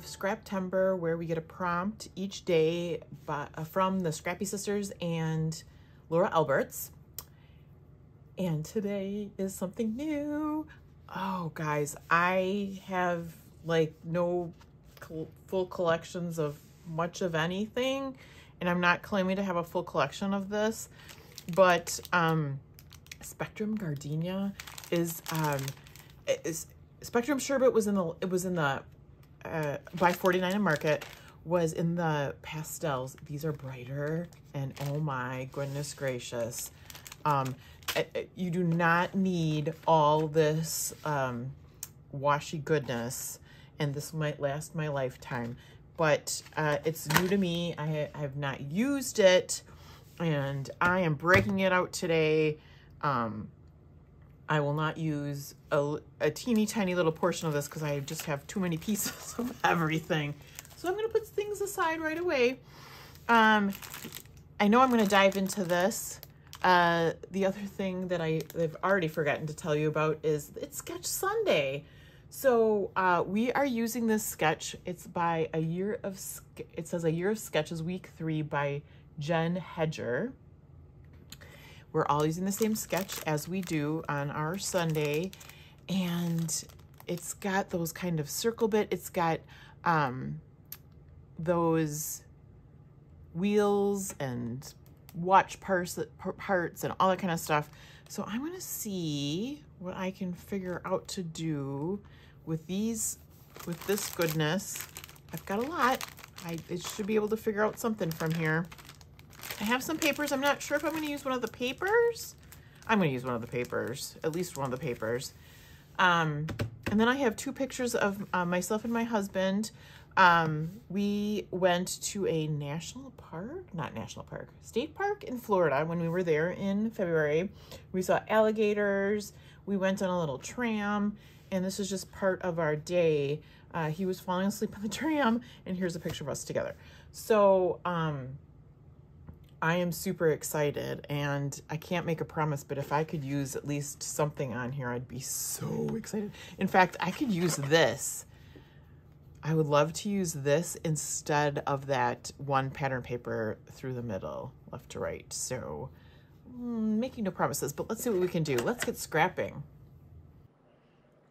Scraptember, where we get a prompt each day from the Scrappy Sisters and Laura Alberts. And today is something new. Oh, guys, I have like no full collections of much of anything, and I'm not claiming to have a full collection of this, but Spectrum Gardenia is Spectrum Sherbet was in the by 49 and Market was in the pastels. These are brighter, and oh my goodness gracious, you do not need all this washy goodness, and this might last my lifetime, but it's new to me. I have not used it, and I am breaking it out today. I will not use a teeny tiny little portion of this because I just have too many pieces of everything. So I'm going to put things aside right away. I know I'm going to dive into this. The other thing that I've already forgotten to tell you about is it's Sketch Sunday. So we are using this sketch. It's by it says A Year of Sketches, Week 3 by Jen Hedger. We're all using the same sketch as we do on our Sunday, and it's got those kind of circle bit. It's got those wheels and watch parts and all that kind of stuff. So I'm going to see what I can figure out to do with this goodness. I've got a lot. I should be able to figure out something from here. I have some papers. I'm not sure if I'm going to use one of the papers. I'm going to use one of the papers, at least one of the papers. And then I have two pictures of myself and my husband. We went to a state park in Florida when we were there in February. We saw alligators. We went on a little tram, and this is just part of our day. He was falling asleep on the tram, and here's a picture of us together. So, I am super excited, and I can't make a promise, but if I could use at least something on here, I'd be so excited. In fact, I could use this. I would love to use this instead of that one pattern paper through the middle, left to right. So, making no promises, but let's see what we can do. Let's get scrapping.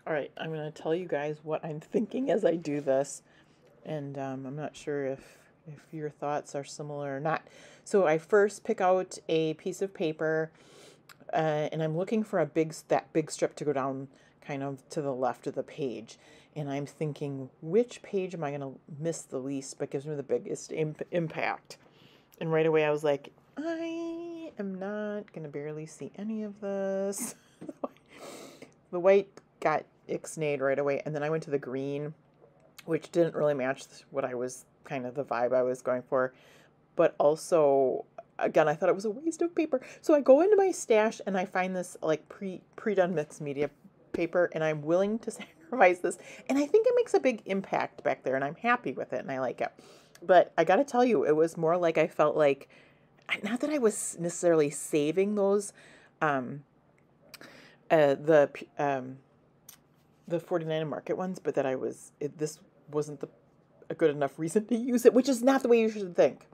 All right, I'm going to tell you guys what I'm thinking as I do this, and I'm not sure if your thoughts are similar or not. So I first pick out a piece of paper, and I'm looking for that big strip to go down kind of to the left of the page. And I'm thinking, which page am I going to miss the least but gives me the biggest impact? And right away I was like, I am not going to barely see any of this. The white got ixnayed right away, and then I went to the green, which didn't really match what I was kind of the vibe I was going for. But also, again, I thought it was a waste of paper. So I go into my stash and I find this like pre-done mixed media paper, and I'm willing to sacrifice this. And I think it makes a big impact back there, and I'm happy with it, and I like it. But I got to tell you, it was more like I felt like, not that I was necessarily saving those, the 49 and Market ones, but that this wasn't a good enough reason to use it, which is not the way you should think.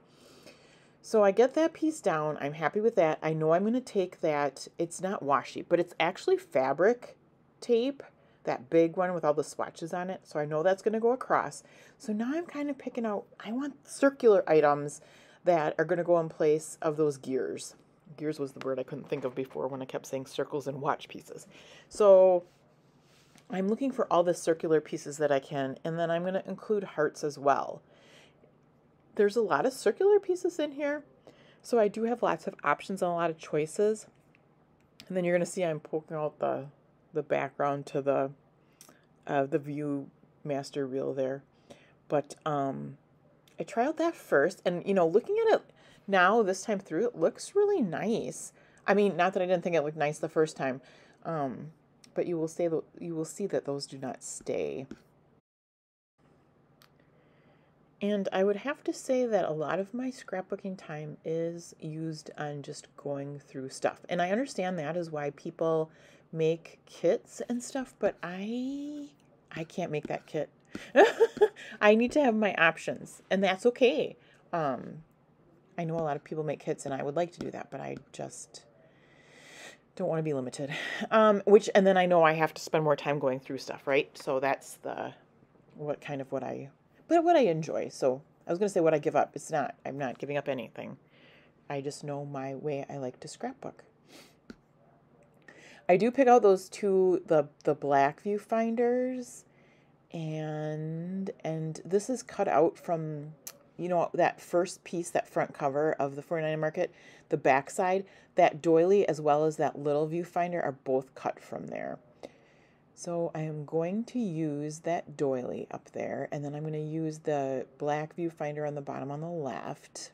So I get that piece down. I'm happy with that. I know I'm going to take that. It's not washi, but it's actually fabric tape, that big one with all the swatches on it. So I know that's going to go across. So now I'm kind of picking out, I want circular items that are going to go in place of those gears. Gears was the word I couldn't think of before when I kept saying circles and watch pieces. So I'm looking for all the circular pieces that I can, and then I'm going to include hearts as well. There's a lot of circular pieces in here, so I do have lots of options and a lot of choices. And then you're going to see I'm poking out the background to the View Master reel there. But I tried out that first, and looking at it now this time through, it looks really nice. I mean, not that I didn't think it looked nice the first time, but you will see that those do not stay. And I would have to say that a lot of my scrapbooking time is used on just going through stuff. And I understand that is why people make kits and stuff, but I can't make that kit. I need to have my options, and that's okay. I know a lot of people make kits, and I would like to do that, but I just don't want to be limited. And then I know I have to spend more time going through stuff, right? So that's what I enjoy. So I was going to say what I give up. I'm not giving up anything. I just know my way I like to scrapbook. I do pick out those two, the black viewfinders, and this is cut out from, that first piece, that front cover of the 49 Market, the back side, that doily as well as that little viewfinder are both cut from there. So I am going to use that doily up there, and then I'm going to use the black viewfinder on the bottom on the left.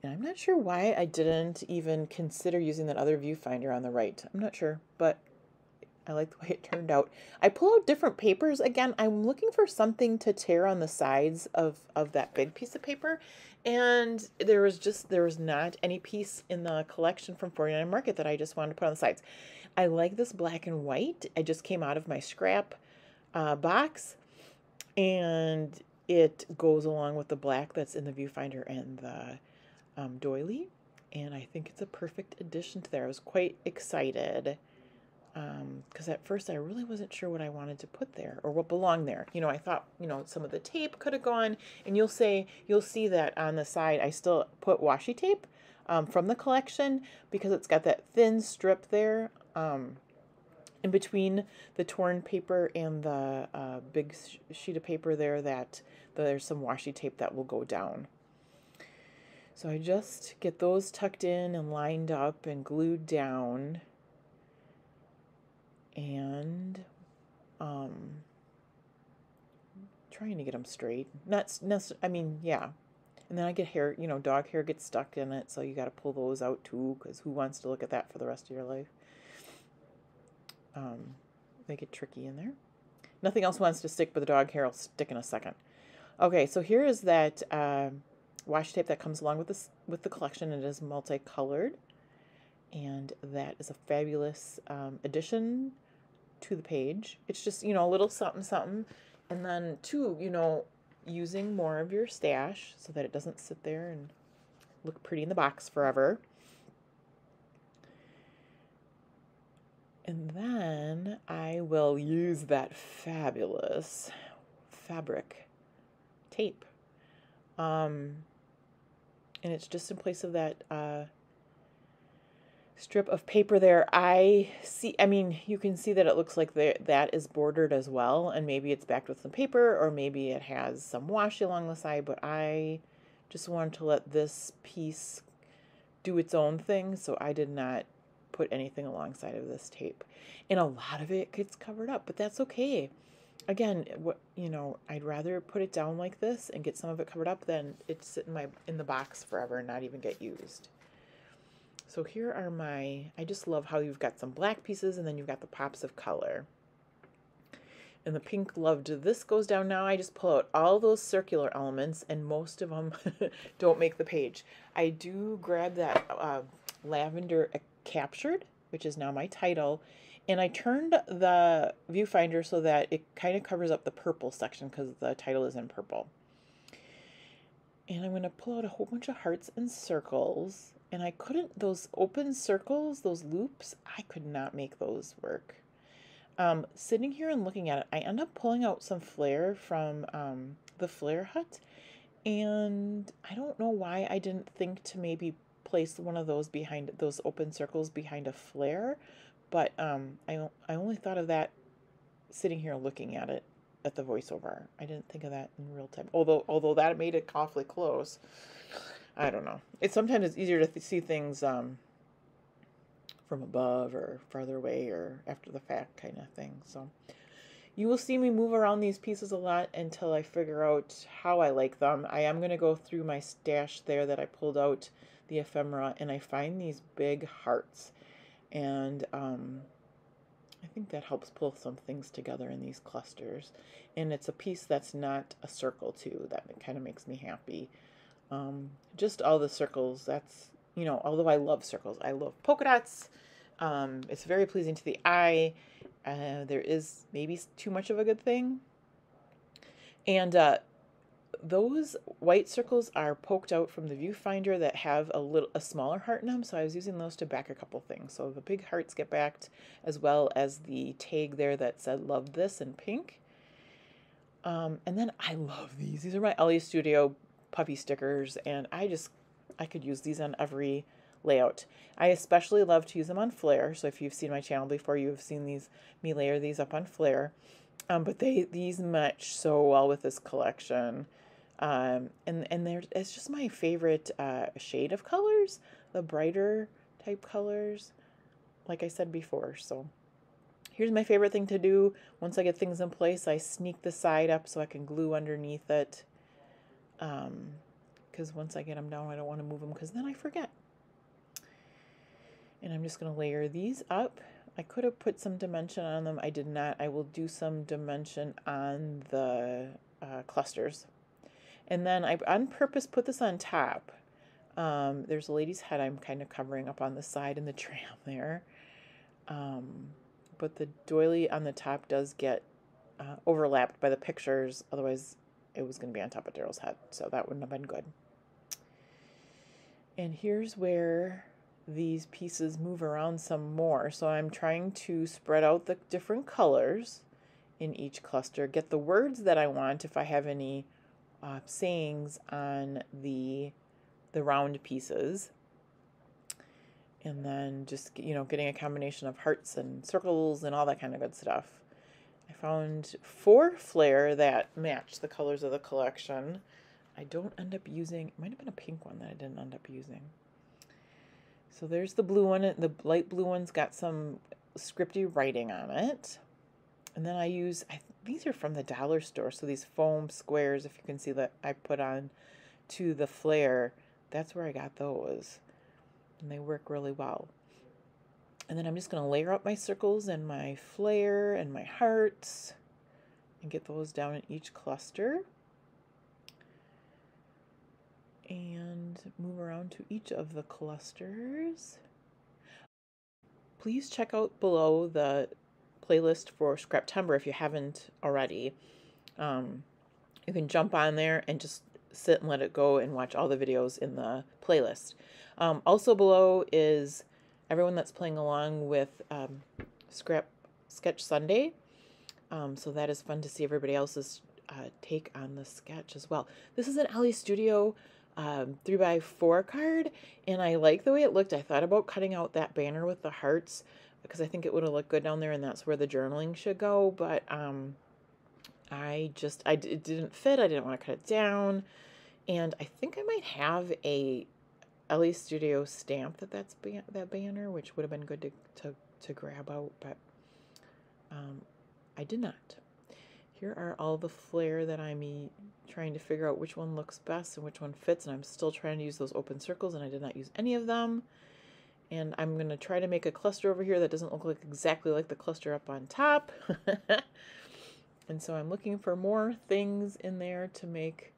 And I'm not sure why I didn't even consider using that other viewfinder on the right. I'm not sure, but I like the way it turned out. I pull out different papers. Again, I'm looking for something to tear on the sides of that big piece of paper. And there was not any piece in the collection from 49 Market that I just wanted to put on the sides. I like this black and white. I just came out of my scrap box, and it goes along with the black that's in the viewfinder and the doily, and I think it's a perfect addition to there. I was quite excited because at first I really wasn't sure what I wanted to put there or what belonged there. I thought, some of the tape could have gone, and you'll see that on the side I still put washi tape from the collection because it's got that thin strip there in between the torn paper and the big sheet of paper there, that there's some washi tape that will go down. So I just get those tucked in and lined up and glued down, and trying to get them straight. Yeah. And then I get hair, dog hair gets stuck in it, so you got to pull those out too, because who wants to look at that for the rest of your life? They get tricky in there. Nothing else wants to stick, but the dog hair will stick in a second. Okay, so here is that washi tape that comes along with the collection. It is multicolored, and that is a fabulous addition to the page. It's just, a little something something, and then two, using more of your stash so that it doesn't sit there and look pretty in the box forever. And then I will use that fabulous fabric tape. And it's just in place of that strip of paper there. You can see that it looks like that is bordered as well, and maybe it's backed with some paper, or maybe it has some washi along the side, but I just wanted to let this piece do its own thing, so I did not put anything alongside of this tape. And a lot of it gets covered up, but that's okay. Again, I'd rather put it down like this and get some of it covered up than it sit in the box forever and not even get used. So here are I just love how you've got some black pieces and then you've got the pops of color. And the pink loved this goes down now. I just pull out all those circular elements, and most of them don't make the page. I do grab that lavender captured, which is now my title, and I turned the viewfinder so that it kind of covers up the purple section because the title is in purple. And I'm going to pull out a whole bunch of hearts and circles, and those open circles, those loops, I could not make those work. Sitting here and looking at it, I end up pulling out some flare from the Flare Hut, and I don't know why I didn't think to maybe place one of those behind those open circles behind a flare, but I only thought of that sitting here looking at it at the voiceover. I didn't think of that in real time, although that made it awfully close. I don't know. Sometimes it's easier to see things from above or farther away or after the fact kind of thing. So you will see me move around these pieces a lot until I figure out how I like them. I am going to go through my stash there that I pulled out the ephemera, and I find these big hearts, and I think that helps pull some things together in these clusters. And it's a piece that's not a circle too. That kind of makes me happy. Just all the circles, that's, although I love circles, I love polka dots. It's very pleasing to the eye. There is maybe too much of a good thing. And those white circles are poked out from the viewfinder that have a smaller heart in them. So I was using those to back a couple things. So the big hearts get backed, as well as the tag there that said "Love This" in pink. And then I love these. These are my LE Studio puffy stickers, and I could use these on every layout. I especially love to use them on Flare. So if you've seen my channel before, you've seen me layer these up on Flare. But these match so well with this collection. And it's just my favorite shade of colors, the brighter type colors, like I said before. So here's my favorite thing to do. Once I get things in place, I sneak the side up so I can glue underneath it. Because once I get them down, I don't want to move them because then I forget. And I'm just going to layer these up. I could have put some dimension on them. I did not. I will do some dimension on the clusters. And then I, on purpose, put this on top. There's a lady's head I'm kind of covering up on the side in the tram there. But the doily on the top does get overlapped by the pictures. Otherwise, it was going to be on top of Daryl's head. So that wouldn't have been good. And here's where these pieces move around some more. So I'm trying to spread out the different colors in each cluster, get the words that I want if I have any sayings on the round pieces, and then just, you know, getting a combination of hearts and circles and all that kind of good stuff. I found 4 flare that match the colors of the collection. I don't end up using, it might have been a pink one that I didn't end up using. So there's the blue one. The light blue one's got some scripty writing on it. And then I use, these are from the dollar store. So these foam squares, if you can see that I put on to the flare, that's where I got those. And they work really well. And then I'm just going to layer up my circles and my flare and my hearts and get those down in each cluster. And move around to each of the clusters. Please check out below the playlist for Scraptember if you haven't already. You can jump on there and just sit and let it go and watch all the videos in the playlist. Also below is everyone that's playing along with Sketch Sunday. So that is fun to see everybody else's take on the sketch as well. This is an LE Studio 3x4 card, and I like the way it looked. I thought about cutting out that banner with the hearts because I think it would have looked good down there, and that's where the journaling should go, but it didn't fit. I didn't want to cut it down, and I think I might have a LE Studio stamp that banner, which would have been good to grab out, but I did not. Here are all the flare that I'm trying to figure out which one looks best and which one fits, and I'm still trying to use those open circles, and I did not use any of them. And I'm going to try to make a cluster over here that doesn't look exactly like the cluster up on top. And so I'm looking for more things in there to make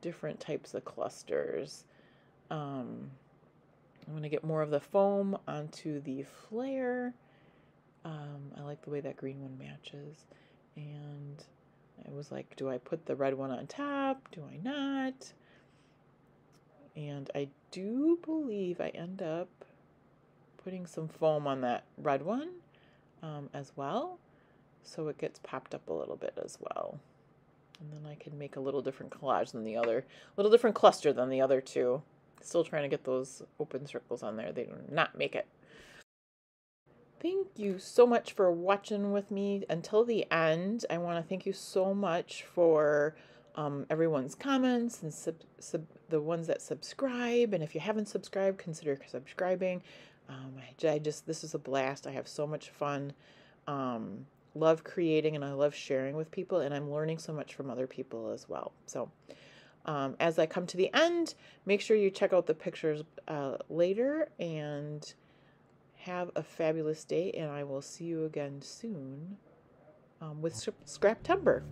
different types of clusters. I'm going to get more of the foam onto the flare. I like the way that green one matches. And I was like, do I put the red one on top? Do I not? And I do believe I end up putting some foam on that red one as well. So it gets popped up a little bit as well. And then I can make a little different collage than the other, little different cluster than the other two. Still trying to get those open circles on there. They do not make it. Thank you so much for watching with me until the end. I want to thank you so much for everyone's comments and the ones that subscribe. And if you haven't subscribed, consider subscribing. This is a blast. I have so much fun. Love creating, and I love sharing with people, and I'm learning so much from other people as well. So as I come to the end, make sure you check out the pictures later, and have a fabulous day, and I will see you again soon with Scraptember.